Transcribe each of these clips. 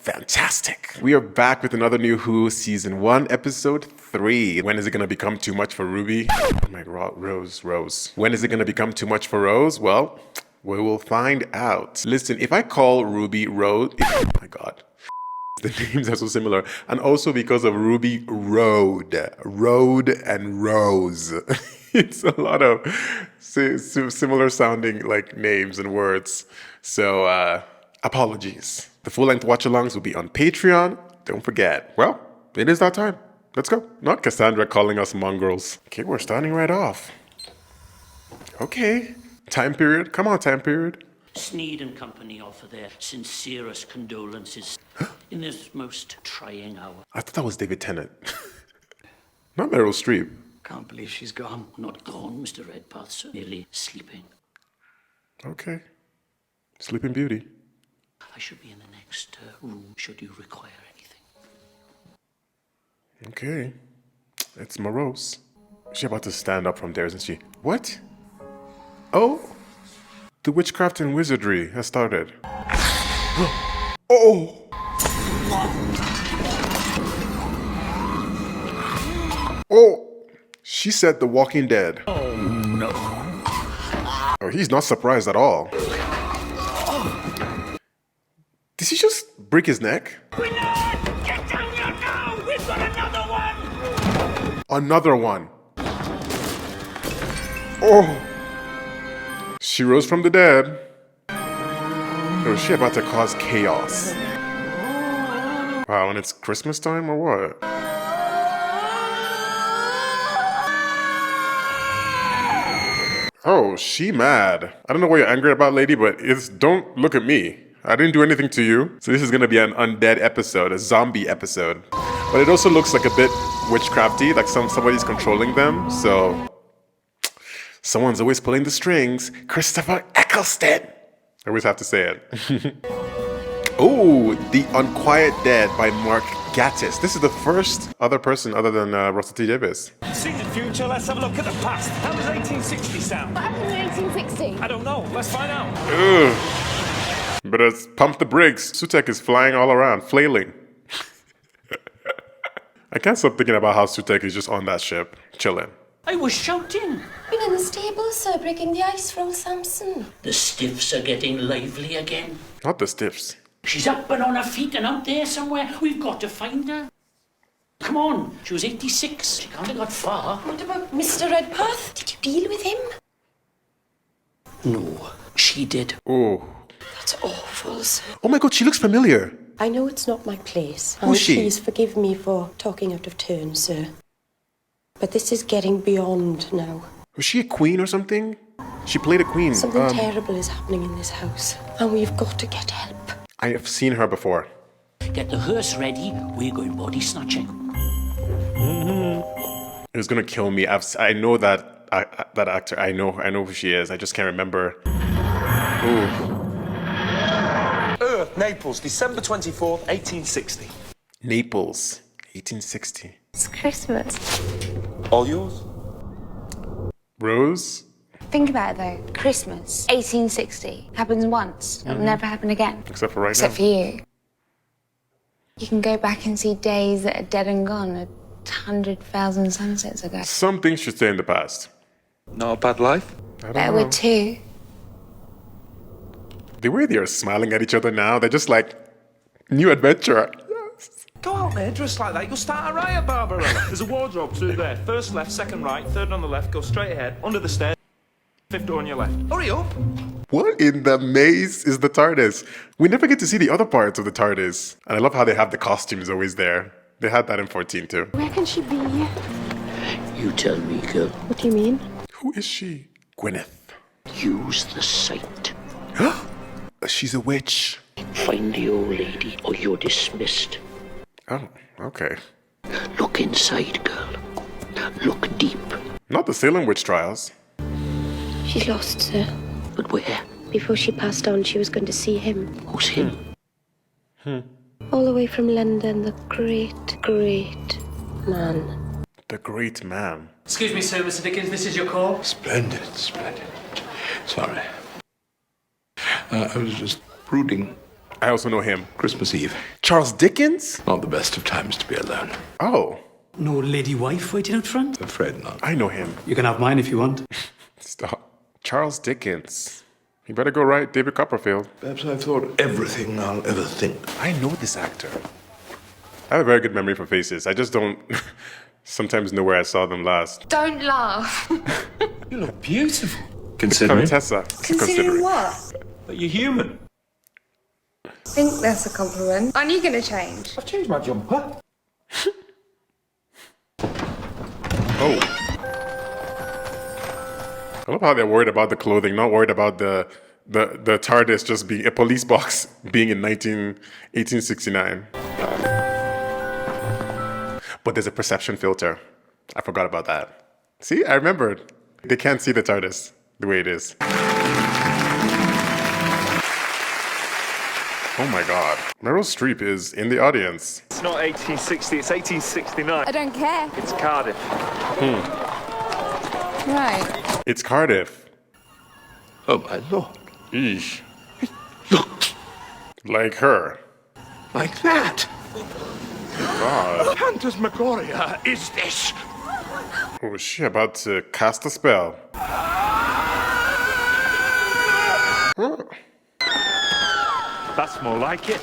Fantastic. We are back with another New Who Season 1, Episode 3. When is it going to become too much for Ruby? Oh my God, Rose. When is it going to become too much for Rose? Well, we will find out. Listen, if I call Ruby Rose... Oh my God. The names are so similar. And also because of Ruby Road and Rose. It's a lot of similar sounding like names and words. So, apologies. The full-length watch-alongs will be on Patreon. Don't forget. Well, it is that time. Let's go. Not Cassandra calling us mongrels. Okay, we're starting right off. Okay. Time period. Come on, time period. Sneed and Company offer their sincerest condolences in this most trying hour. I thought that was David Tennant. Not Meryl Streep. Can't believe she's gone. Not gone, Mr. Redpath, sir. Merely sleeping. Okay. Sleeping Beauty. I should be in the next room should you require anything. Okay. It's morose. She's about to stand up from there, isn't she? What? Oh! The witchcraft and wizardry has started. Oh! Oh! She said The Walking Dead. Oh, no. Oh, he's not surprised at all. Did he just break his neck? Winner! Get down here now! We've got another one! Another one. Oh! She rose from the dead. Or is she about to cause chaos? Wow, and it's Christmas time or what? Oh, she mad. I don't know what you're angry about, lady, but don't look at me. I didn't do anything to you. So this is gonna be an undead episode, a zombie episode. But it also looks like a bit witchcrafty, like somebody's controlling them. So someone's always pulling the strings. Christopher Eccleston. I always have to say it. Oh, The Unquiet Dead by Mark Gatiss. This is the first other person other than Russell T Davies. See the future, let's have a look at the past. How does 1860 sound? What happened in 1860? I don't know, let's find out. Ugh. Better pump the brakes. Sutek is flying all around, flailing. I can't stop thinking about how Sutek is just on that ship, chilling. I was shouting. Been in the stables, sir, breaking the ice for old Samson. The stiffs are getting lively again. Not the stiffs. She's up and on her feet and out there somewhere. We've got to find her. Come on, she was 86. She can't have got far. What about Mr. Redpath? Did you deal with him? No, she did. Oh. That's awful, sir. Oh my God, she looks familiar. I know it's not my place. Who's she? Please forgive me for talking out of turn, sir. But this is getting beyond now. Was she a queen or something? She played a queen. Something terrible is happening in this house, and we've got to get help. I have seen her before. Get the hearse ready. We're going body snatching. It was gonna kill me. I know that actor. I know who she is. I just can't remember. Ooh. Earth, Naples, December 24th, 1860. Naples, 1860. It's Christmas. All yours? Rose? Think about it though. Christmas, 1860. Happens once. It'll never happen again. Except for right Except now. for you. You can go back and see days that are dead and gone 100,000 sunsets ago. Some things should stay in the past. Not a bad life. I don't Better know. with two. The way they are smiling at each other now, they're just like, new adventure. Yes. Go out there dressed like that, you'll start a riot, Barbarella. There's a wardrobe through there. First left, second right, third on the left, go straight ahead, under the stairs, fifth door on your left. Hurry up! What in the maze is the TARDIS? We never get to see the other parts of the TARDIS. And I love how they have the costumes always there. They had that in 14 too. Where can she be? You tell me, girl. What do you mean? Who is she? Gwyneth. Use the sight. She's a witch. Find the old lady or you're dismissed. Oh, okay. Look inside, girl. Look deep. Not the Salem witch trials. She's lost, sir. But where? Before she passed on, she was going to see him. Who's him? All the way from London, the great, great man. The great man. Excuse me, sir, Mr. Dickens, this is your call? Splendid. Sorry. I was just brooding I also know him. Christmas Eve. Charles Dickens? Not the best of times to be alone. Oh, No lady wife waiting out front? Afraid not. I know him. You can have mine if you want. Stop. Charles Dickens. You better go right, David Copperfield. Perhaps I've thought everything I'll ever think. I know this actor. I have a very good memory for faces. I just don't sometimes know where I saw them last. Don't laugh. You look beautiful. Considering. Contessa. Considering what? But you're human. I think that's a compliment. Aren't you going to change? I've changed my jumper. Oh. I love how they're worried about the clothing, not worried about the TARDIS just being a police box being in 1869. But there's a perception filter. I forgot about that. See, I remembered. They can't see the TARDIS the way it is. Oh my god. Meryl Streep is in the audience. It's not 1860, it's 1869. I don't care. It's Cardiff. Right. It's Cardiff. Oh, my lord. Eesh. Look, Like her. like that. God. Phantasmagoria is this. Oh, is she about to cast a spell? Huh. That's more like it.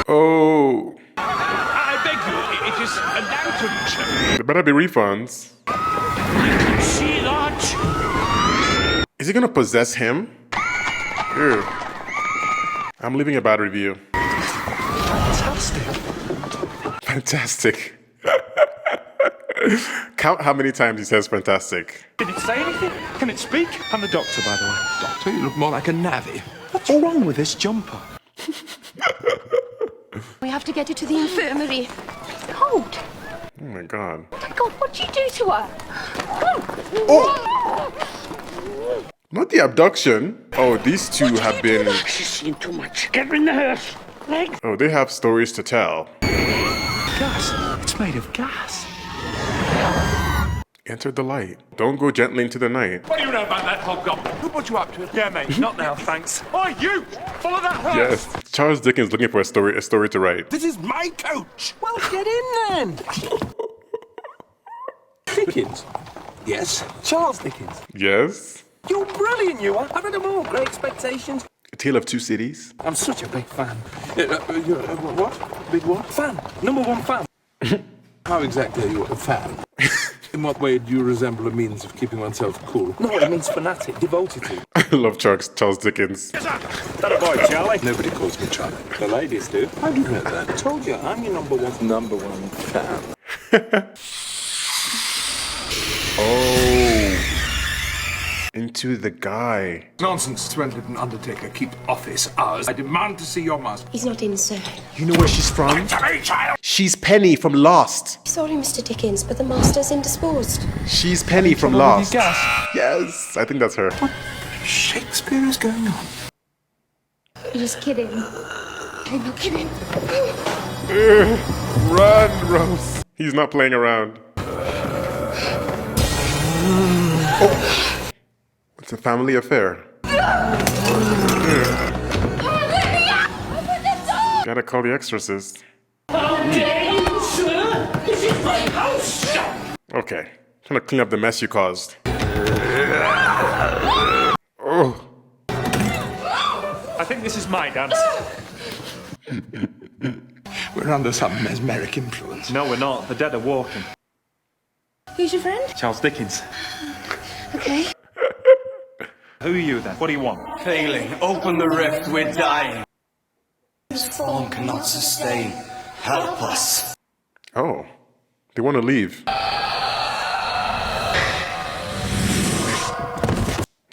Oh. I beg you, it is an outrage. There better be refunds. See that? Is he gonna possess him? Ew. I'm leaving a bad review. Fantastic. Count how many times he says fantastic. Did it say anything? Can it speak? I'm the doctor, by the way. Doctor, you look more like a navvy. What's wrong with this jumper? We have to get her to the infirmary. Cold. Oh my god. God, what'd you do to her? Not the abduction. Oh, these two have been. She's seen too much. Get her in the hearse. Leg. Oh, they have stories to tell. Gas. It's made of gas. Enter the light. Don't go gently into the night. What do you know about that hobgoblin? Who put you up to it? Yeah, mate. Not now, thanks. Oi, you! Follow that hearse! Yes. Charles Dickens looking for a story to write. This is my coach. Well, get in then. Dickens. Yes. Charles Dickens. Yes. You're brilliant, you are. I've read them all. Great Expectations. A Tale of Two Cities. I'm such a big fan. What? Big what? Fan. Number one fan. How exactly are you a fan? In what way do you resemble a means of keeping oneself cool? No, it means fanatic, devoted to. I love Charles Dickens. That a boy, Charlie? Nobody calls me Charlie. The ladies do. How do you know that? I told you, I'm your number one fan. Oh. Into the guy. Nonsense, Swindon Undertaker. Keep office hours. I demand to see your master. He's not in, sir. You know where she's from? She's Penny from Lost. Sorry, Mr. Dickens, but the master's indisposed. She's Penny from Lost. Yes, I think that's her. Shakespeare is going on. You're just kidding. I'm not kidding. Run, Rose. He's not playing around. Oh. It's a family affair. Gotta call the exorcist. How dare you, sir? This is my house. Okay, trying to clean up the mess you caused. Oh. I think this is my dance. We're under some mesmeric influence. No, we're not. The dead are walking. Who's your friend? Charles Dickens. Okay. Who are you then? What do you want? Failing, open the rift, we're dying. This form cannot sustain. Help us. Oh, they want to leave.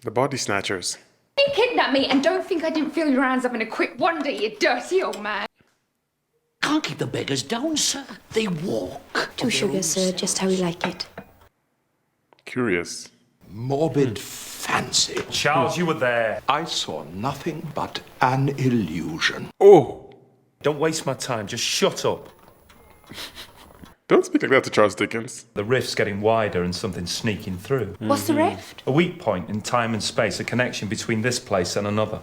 The body snatchers. You kidnapped me and don't think I didn't feel your hands up in a quick wonder, you dirty old man. Can't keep the beggars down, sir. They walk. 2 sugars, sir, just how we like it. Curious. Morbid fancy. Charles, you were there. I saw nothing but an illusion. Oh. Don't waste my time. Just shut up. Don't speak like that to Charles Dickens. The rift's getting wider and something's sneaking through. What's the rift? A weak point in time and space, a connection between this place and another.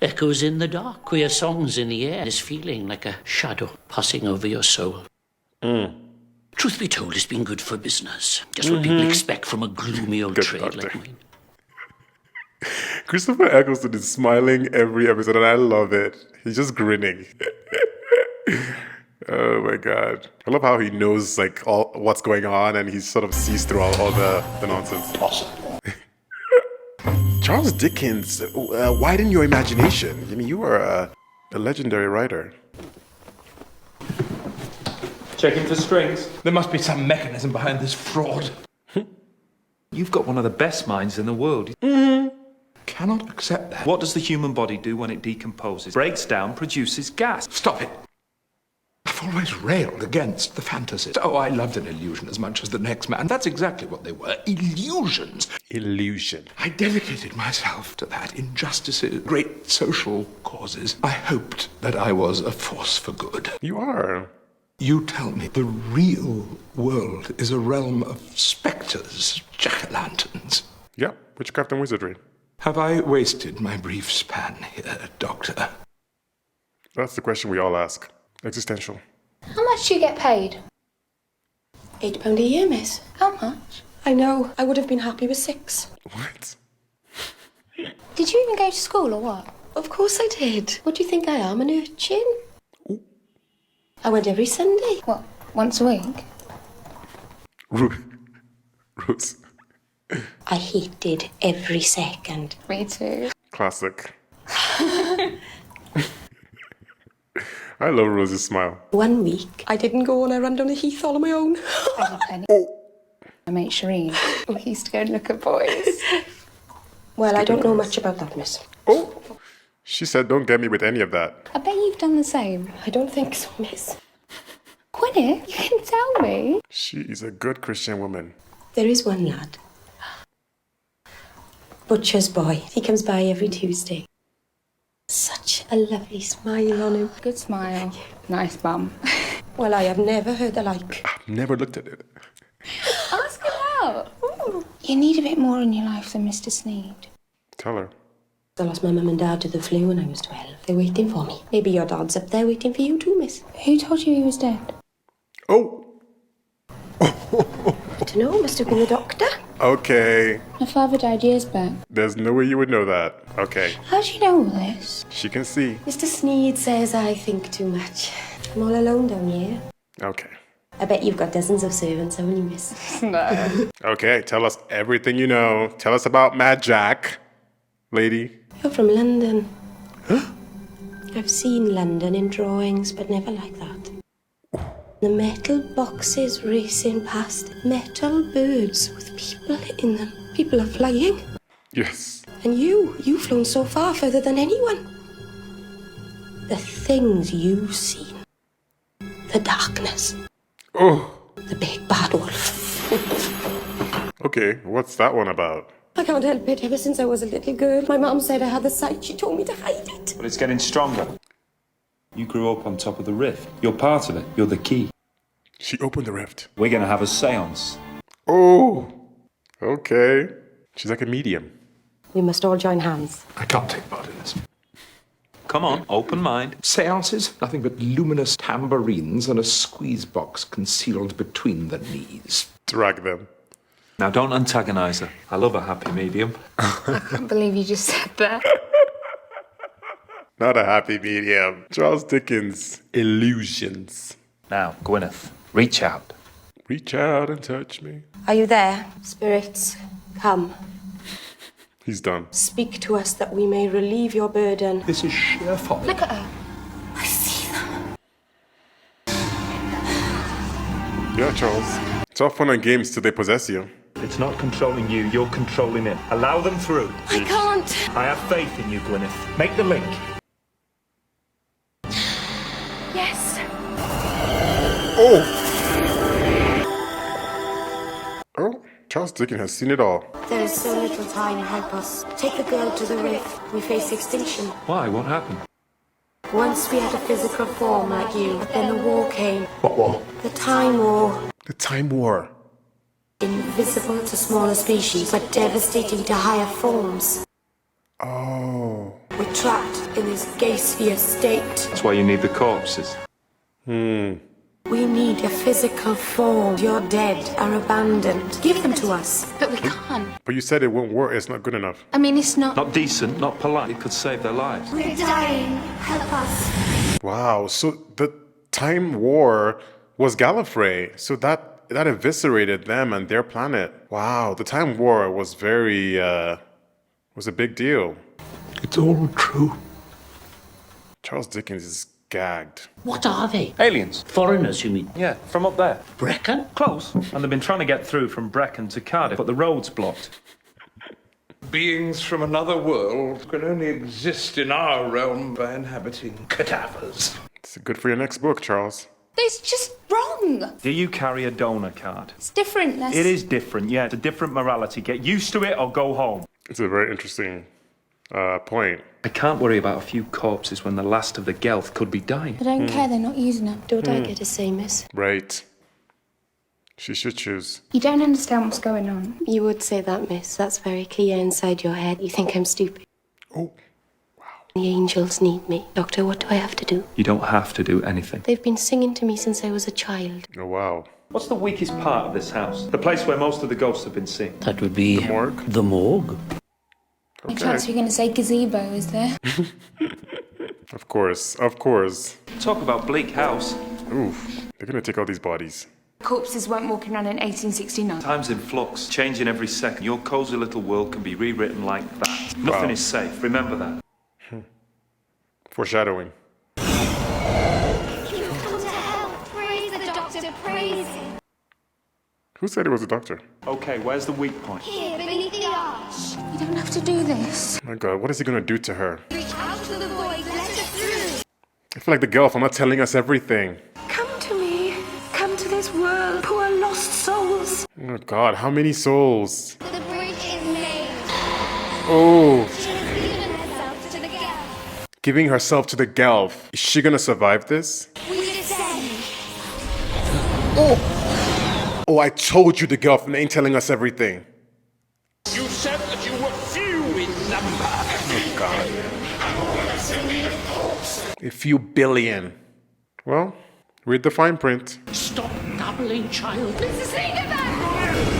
Echoes in the dark, queer songs in the air. This feeling like a shadow passing over your soul. Truth be told, it's been good for business. Just what people expect from a gloomy old Good trade doctor. like mine. Christopher Eccleston is smiling every episode, and I love it. He's just grinning. Oh my god! I love how he knows like all what's going on, and he sort of sees through all the nonsense. Awesome. Charles Dickens, widen your imagination. I mean, you are a legendary writer. Checking for strings. There must be some mechanism behind this fraud. You've got one of the best minds in the world. Cannot accept that. What does the human body do when it decomposes? Breaks down, produces gas. Stop it. I've always railed against the fantasies. Oh, I loved an illusion as much as the next man. That's exactly what they were. Illusions. Illusion. I dedicated myself to that. Injustices, great social causes. I hoped that I was a force for good. You are. You tell me the real world is a realm of spectres, jack-o'-lanterns. Yeah, witchcraft and wizardry. Have I wasted my brief span here, Doctor? That's the question we all ask. Existential. How much do you get paid? £8 a year, miss. How much? I know. I would have been happy with 6. What? Did you even go to school or what? Of course I did. What do you think I am, an urchin? Ooh. I went every Sunday. What, once a week? Rose. I hated every second. Me too. Classic. I love Rose's smile. 1 week, I didn't go and I ran down the heath all on my own. I did plenty. My mate Shireen, we used to go and look at boys. Well, I don't know much about that, miss. Oh! She said, don't get me with any of that. I bet you've done the same. I don't think so, miss. Gwyneth, you can tell me. She is a good Christian woman. There is one lad. Butcher's boy. He comes by every Tuesday. Such a lovely smile on him. Good smile. Nice bum. Well, I have never heard the like. I've never looked at it. Ask him out. Ooh. You need a bit more in your life than Mr. Sneed. Tell her. I lost my mum and dad to the flu when I was 12. They're waiting for me. Maybe your dad's up there waiting for you too, miss. Who told you he was dead? Oh! I don't know. Must have been the doctor. Okay. My father died years back. There's no way you would know that. Okay. How do you know all this? She can see. Mr. Sneed says I think too much. I'm all alone down here. Okay. I bet you've got dozens of servants, haven't you, miss? No. Okay, tell us everything you know. Tell us about Mad Jack, lady. You're from London. I've seen London in drawings, but never like that. The metal boxes racing past, metal birds with people in them. People are flying. Yes. And you've flown so far further than anyone. The things you've seen. The darkness. Oh. The big bad wolf. Okay, what's that one about? I can't help it. Ever since I was a little girl, my mum said I had the sight. She told me to hide it. But it's getting stronger. You grew up on top of the rift. You're part of it. You're the key. She opened the rift. We're going to have a seance. Oh. Okay. She's like a medium. We must all join hands. I can't take part in this. Come on, open mind. Seances? Nothing but luminous tambourines and a squeeze box concealed between the knees. Drag them. Now, don't antagonize her. I love a happy medium. I can't believe you just said that. Not a happy medium. Charles Dickens. Illusions. Now, Gwyneth, reach out. Reach out and touch me. Are you there? Spirits, come. He's done. Speak to us that we may relieve your burden. This is sheer folly. Look at her. I see them. Yeah, Charles. It's all fun and games till they possess you. It's not controlling you, you're controlling it. Allow them through. I can't. I have faith in you, Gwyneth. Make the link. Yes. Oh! Oh, Charles Dickens has seen it all. There is so little time. Help us. Take the girl to the rift. We face extinction. Why? What happened? Once we had a physical form like you, but then the war came. What war? The Time War. The Time War. Invisible to smaller species, but devastating to higher forms. Oh. We're trapped in this gaseous state. That's why you need the corpses. We need a physical form. You're dead, are abandoned. Give them to us. But we can't. But you said it won't work. It's not good enough. I mean, it's not. Not decent, not polite. It could save their lives. We're dying. Help us. Wow. So the Time War was Gallifrey. So that eviscerated them and their planet. Wow. The Time War was was a big deal. It's all true. Charles Dickens is gagged. What are they? Aliens. Foreigners, you mean? Yeah, from up there. Brecon? Close. And they've been trying to get through from Brecon to Cardiff, but the road's blocked. Beings from another world can only exist in our realm by inhabiting cadavers. It's good for your next book, Charles. It's just wrong. Do you carry a donor card? It's different. That's... It is different, yeah. It's a different morality. Get used to it or go home. It's a very interesting point. I can't worry about a few corpses when the last of the Gelth could be dying. I don't care. They're not using it. Don't I get to say, miss? Right. She should choose. You don't understand what's going on. You would say that, miss. That's very clear inside your head. You think I'm stupid. Oh. The angels need me. Doctor, what do I have to do? You don't have to do anything. They've been singing to me since I was a child. Oh, wow. What's the weakest part of this house? The place where most of the ghosts have been seen. That would be... The morgue? The morgue. No chance you're going to say gazebo, is there? Of course. Of course. Talk about bleak house. Oof. They're gonna take all these bodies. Corpses weren't walking around in 1869. Time's in flux, changing every second. Your cozy little world can be rewritten like that. Nothing is safe. Remember that. Foreshadowing. Come to help. Praise the doctor. Praise him. Who said it was a doctor? Okay, where's the weak point? Here, beneath the arch. You don't have to do this. Oh my god, what is he gonna do to her? Reach out to the void. Let us through. I feel like the Gelth are not telling us everything. Come to me. Come to this world. Poor lost souls. Oh god, how many souls? The bridge is made. Oh, She has given herself to the Gelth. giving herself to the Gelth. Is she gonna survive this? We descend. Oh, I told you the Gelth ain't telling us everything. You said that you were few in number. Oh god. A few billion. Well, read the fine print. Stop gabbling, child.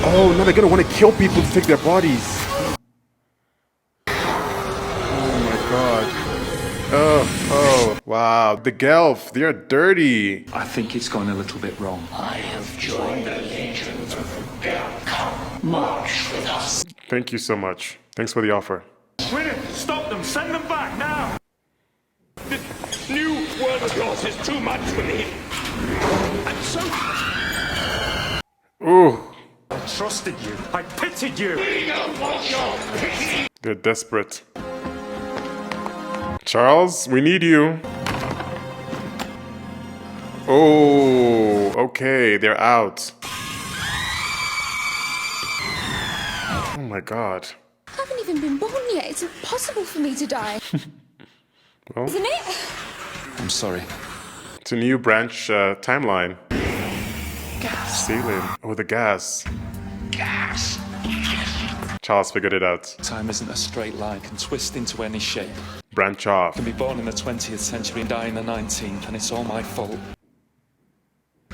Oh, now they're gonna want to kill people to take their bodies. Oh my god. Oh, wow. The Gelth, they're dirty. I think it's going a little bit wrong. I have joined the legions of the Gelth. Come, march with us. Thank you so much. Thanks for the offer. Winnie, stop them! Send them back now! This new world of yours is too much for me. I'm so... Ooh, I trusted you. I pitied you. We don't want your pity. they're desperate. Charles, we need you. Oh, okay, they're out. Oh my god. I haven't even been born yet. It's impossible for me to die. Well, Isn't it? I'm sorry. it's a new branch timeline. Gas. Ceiling. Oh, the gas. Gas. Charles figured it out. Time isn't a straight line, can twist into any shape. Branch off. Can be born in the 20th century and die in the 19th, and it's all my fault.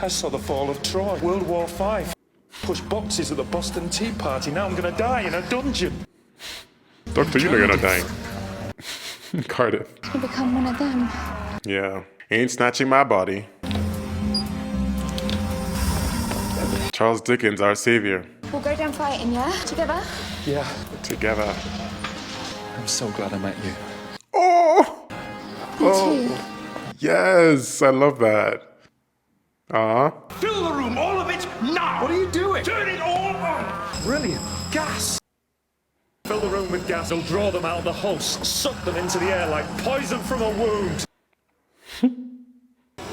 I saw the fall of Troy, World War V. Pushed boxes at the Boston Tea Party, now I'm gonna die in a dungeon. Doctor, you know you're not dying. Cardiff. You become one of them. Yeah. Ain't snatching my body. Charles Dickens, our savior. We'll go down fighting, yeah? Together? Yeah, Together. I'm so glad I met you. Oh! Me too. Yes, I love that. Fill the room, all of it, now! What are you doing? Turn it all on! Brilliant. Gas! Fill the room with gas. It'll draw them out of the host. Suck them into the air like poison from a wound.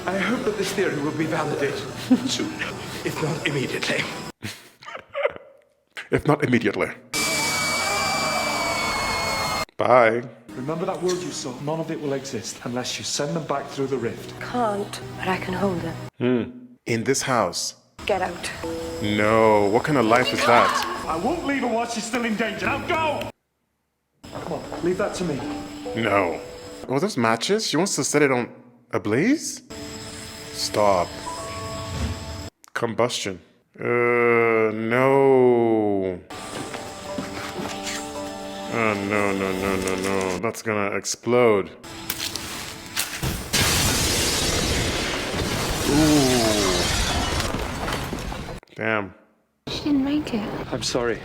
I hope that this theory will be validated soon, if not immediately. If not immediately. Bye. Remember that world you saw? None of it will exist unless you send them back through the rift. Can't, but I can hold them. In this house. Get out. No, what kind of life is that? I won't leave her while she's still in danger. Now go! Come on, leave that to me. No. Oh, there's matches? She wants to set it on a blaze? Stop. Combustion. No. Oh, no. That's gonna explode. Ooh. Damn. She didn't make it. I'm sorry.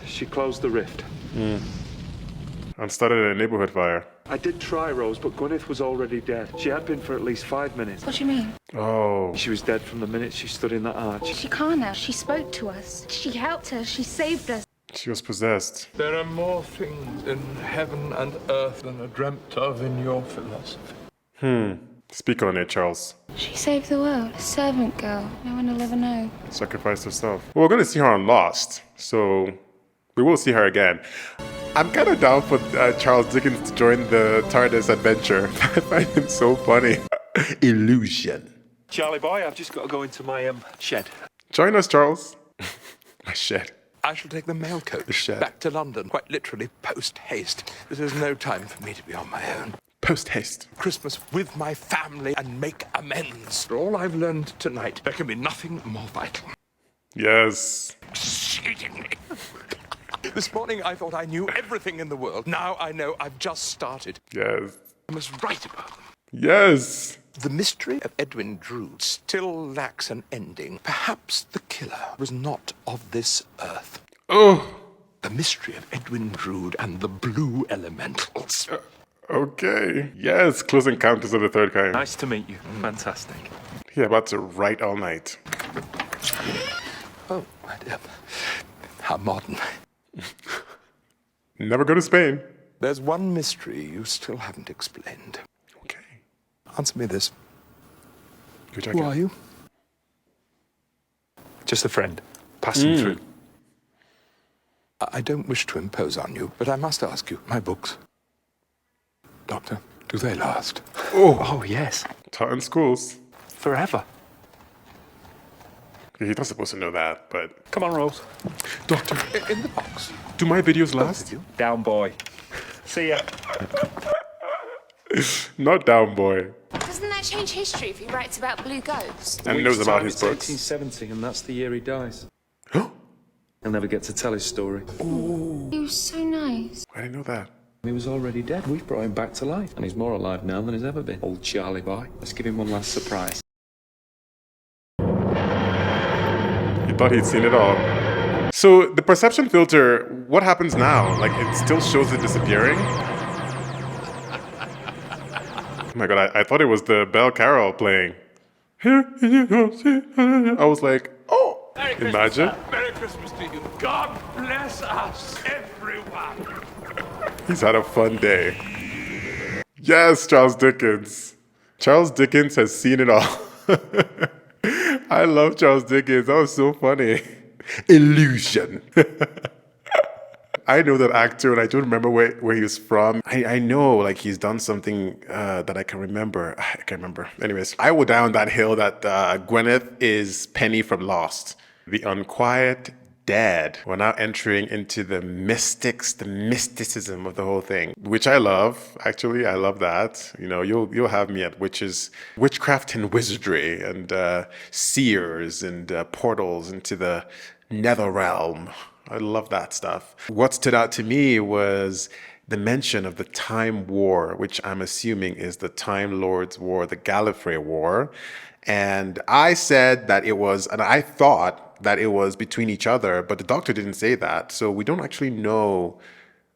She closed the rift. And started a neighborhood fire. I did try, Rose, but Gwyneth was already dead. She had been for at least 5 minutes. What do you mean? Oh. She was dead from the minute she stood in that arch. She can't have. She spoke to us. She helped us. She saved us. She was possessed. There are more things in heaven and earth than are dreamt of in your philosophy. Speak on it, Charles. She saved the world. A servant girl. No one will ever know. Sacrificed herself. Well, we're gonna see her on Lost, so we will see her again. I'm kind of down for Charles Dickens to join the TARDIS adventure. I find him so funny. Illusion. Charlie boy, I've just got to go into my shed. Join us, Charles. My shed. I shall take the mail coach shed. back to London, quite literally post-haste. This is no time for me to be on my own. Post-haste. Christmas with my family and make amends for all I've learned tonight. There can be nothing more vital. Yes. Exceedingly. This morning I thought I knew everything in the world. Now I know I've just started. Yes. I must write about them. Yes. The mystery of Edwin Drood still lacks an ending. Perhaps the killer was not of this earth. Oh. The mystery of Edwin Drood and the blue elementals. Okay. Yes. Close Encounters of the Third Kind. Nice to meet you. Fantastic. Yeah, about to write all night. Oh, my dear. How modern. Never go to Spain. There's one mystery you still haven't explained. Okay. Answer me this. Who Who are you? Just a friend. Passing through. I don't wish to impose on you, but I must ask you, my books. Doctor, do they last? Oh, yes. Taught in schools. Forever. He's not supposed to know that, but... Come on, Rose. Doctor, In the box. do my videos last? Down, boy. See ya. Not down, boy. Doesn't that change history if he writes about blue ghosts? And knows about his It's books. 1870, and that's the year he dies. He'll never get to tell his story. He was so nice. I didn't know that. He was already dead. We've brought him back to life, and he's more alive now than he's ever been. Old Charlie boy. Let's give him one last surprise. He thought he'd seen it all. So the perception filter, what happens now? Like, it still shows it disappearing? Oh my god, I thought it was the bell carol playing. I was like, oh, imagine. Merry Christmas to you. God bless us, everyone. He's had a fun day. Yes, Charles Dickens. Charles Dickens has seen it all. I love Charles Dickens. That was so funny. Illusion. I know that actor, and I don't remember where he was from. I know, like, he's done something that I can remember. I can't remember. Anyways, I will down that hill that Gwyneth is Penny from Lost. The Unquiet Dead. We're now entering into the mystics, the mysticism of the whole thing, which I love. Actually, I love that. You know, you'll have me at witchcraft and wizardry, and seers and portals into the nether realm. I love that stuff. What stood out to me was the mention of the Time War, which I'm assuming is the Time Lords War, the Gallifrey War. And I said that it was, and I thought that it was between each other, but the Doctor didn't say that. So we don't actually know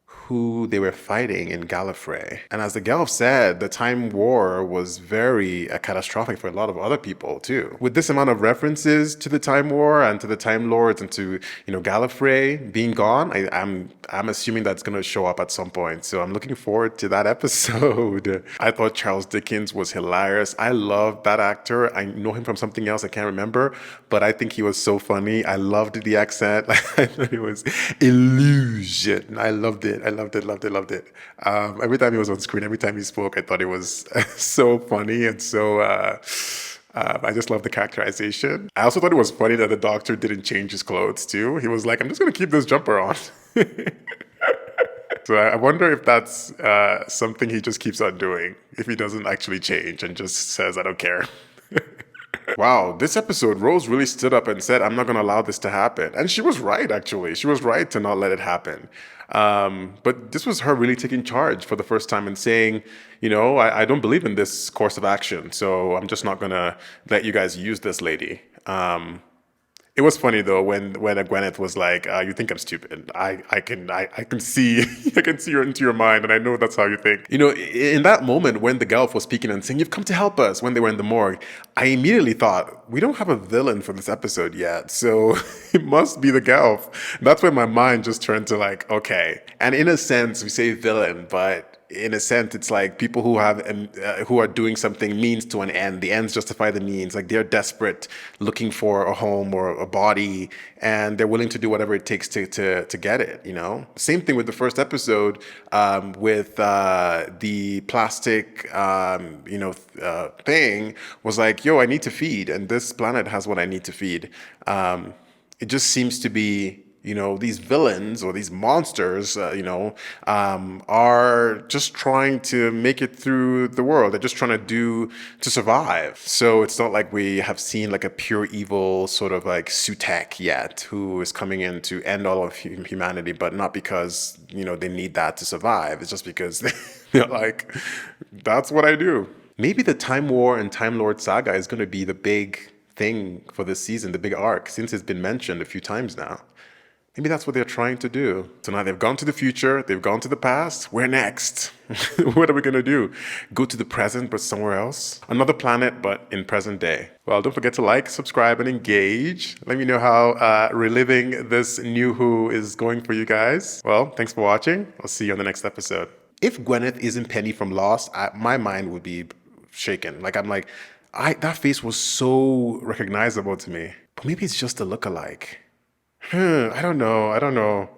who they were fighting in Gallifrey. And as the Gelth said, the Time War was very catastrophic for a lot of other people too. With this amount of references to the Time War and to the Time Lords and to, you know, Gallifrey being gone, I'm assuming that's going to show up at some point. So I'm looking forward to that episode. I thought Charles Dickens was hilarious. I love that actor. I know him from something else I can't remember, but I think he was so funny. I loved the accent. I thought it was illusion. I loved it. loved it, loved it, loved it. Every time he was on screen, every time he spoke, I thought it was so funny and so. I just love the characterization. I also thought it was funny that the doctor didn't change his clothes too. He was like, "I'm just gonna keep this jumper on." So I wonder if that's something he just keeps on doing, if he doesn't actually change and just says, "I don't care." Wow, this episode, Rose really stood up and said, "I'm not going to allow this to happen." And she was right, actually. She was right to not let it happen. But this was her really taking charge for the first time and saying, I don't believe in this course of action, so I'm just not going to let you guys use this lady. It was funny though when Gwyneth was like, "You think I'm stupid? I can see I can see into your mind, and I know that's how you think." In that moment when the Gelth was speaking and saying, "You've come to help us," when they were in the morgue, I immediately thought, we don't have a villain for this episode yet, so it must be the Gelth. That's when my mind just turned to like, okay. And in a sense, we say villain, but in a sense, it's like people who are doing something means to an end. The ends justify the means. Like they're desperate, looking for a home or a body, and they're willing to do whatever it takes to get it. Same thing with the first episode with the plastic, thing was like, "Yo, I need to feed, and this planet has what I need to feed." It just seems to be. These villains or these monsters, are just trying to make it through the world. They're just trying to survive. So it's not like we have seen like a pure evil sort of like Sutek yet, who is coming in to end all of humanity, but not because, they need that to survive. It's just because they're like, that's what I do. Maybe the Time War and Time Lord saga is going to be the big thing for this season, the big arc, since it's been mentioned a few times now. Maybe that's what they're trying to do. So now they've gone to the future, they've gone to the past. Where next? What are we going to do? Go to the present, but somewhere else? Another planet, but in present day. Well, don't forget to like, subscribe, and engage. Let me know how reliving this New Who is going for you guys. Well, thanks for watching. I'll see you on the next episode. If Gwyneth isn't Penny from Lost, my mind would be shaken. Like, that face was so recognizable to me. But maybe it's just a look-alike. I don't know.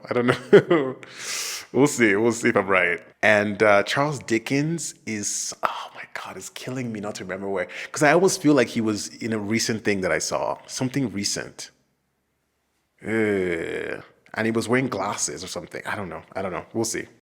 We'll see if I'm right. And Charles Dickens is, oh my God, it's killing me not to remember where. Because I always feel like he was in a recent thing that I saw. Something recent. And he was wearing glasses or something. I don't know. We'll see.